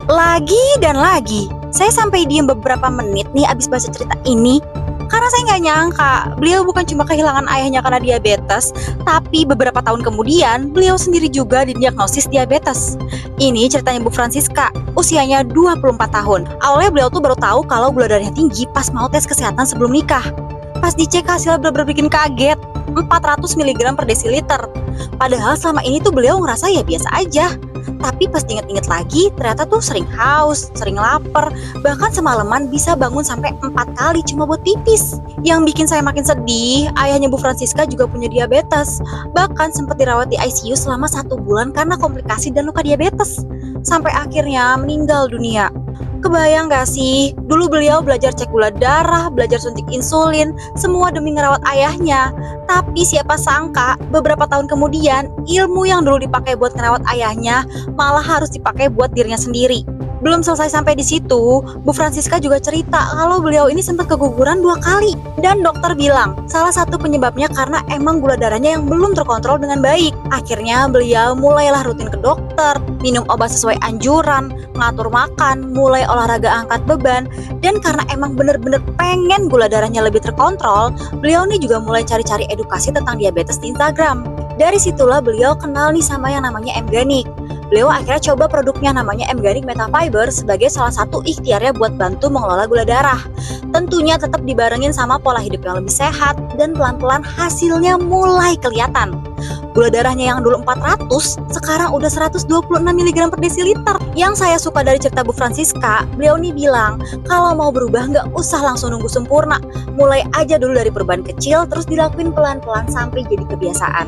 Lagi dan lagi, saya sampai diem beberapa menit nih abis baca cerita ini. Karena saya nggak nyangka, beliau bukan cuma kehilangan ayahnya karena diabetes, tapi beberapa tahun kemudian, beliau sendiri juga didiagnosis diabetes. Ini ceritanya Bu Francisca, usianya 24 tahun. Awalnya beliau tuh baru tahu kalau gula darahnya tinggi pas mau tes kesehatan sebelum nikah. Pas dicek hasilnya bener-bener bikin kaget, 400 mg per desiliter. Padahal selama ini tuh beliau ngerasa ya biasa aja. Tapi pas diinget-inget lagi, ternyata tuh sering haus, sering lapar, bahkan semalaman bisa bangun sampai 4 kali cuma buat pipis. Yang bikin saya makin sedih, ayahnya Bu Francisca juga punya diabetes. Bahkan sempat dirawat di ICU selama 1 bulan karena komplikasi dan luka diabetes. Sampai akhirnya meninggal dunia. Kebayang gak sih, dulu beliau belajar cek gula darah, belajar suntik insulin, semua demi ngerawat ayahnya. Tapi siapa sangka, beberapa tahun kemudian, ilmu yang dulu dipakai buat ngerawat ayahnya malah harus dipakai buat dirinya sendiri. Belum selesai sampai di situ, Bu Francisca juga cerita kalau beliau ini sempat keguguran 2 kali. Dan dokter bilang, salah satu penyebabnya karena emang gula darahnya yang belum terkontrol dengan baik. Akhirnya beliau mulailah rutin ke dokter, minum obat sesuai anjuran, ngatur makan, mulai olahraga angkat beban. Dan karena emang bener-bener pengen gula darahnya lebih terkontrol, beliau nih juga mulai cari-cari edukasi tentang diabetes di Instagram. Dari situlah beliau kenal nih sama yang namanya M-Ganik. Beliau akhirnya coba produknya namanya M-Ganik Metafiber sebagai salah satu ikhtiarnya buat bantu mengelola gula darah. Tentunya tetap dibarengin sama pola hidup yang lebih sehat dan pelan-pelan hasilnya mulai kelihatan. Gula darahnya yang dulu 400, sekarang udah 126 mg per desiliter. Yang saya suka dari cerita Bu Francisca, beliau nih bilang, kalau mau berubah nggak usah langsung nunggu sempurna. Mulai aja dulu dari perubahan kecil, terus dilakuin pelan-pelan sampai jadi kebiasaan.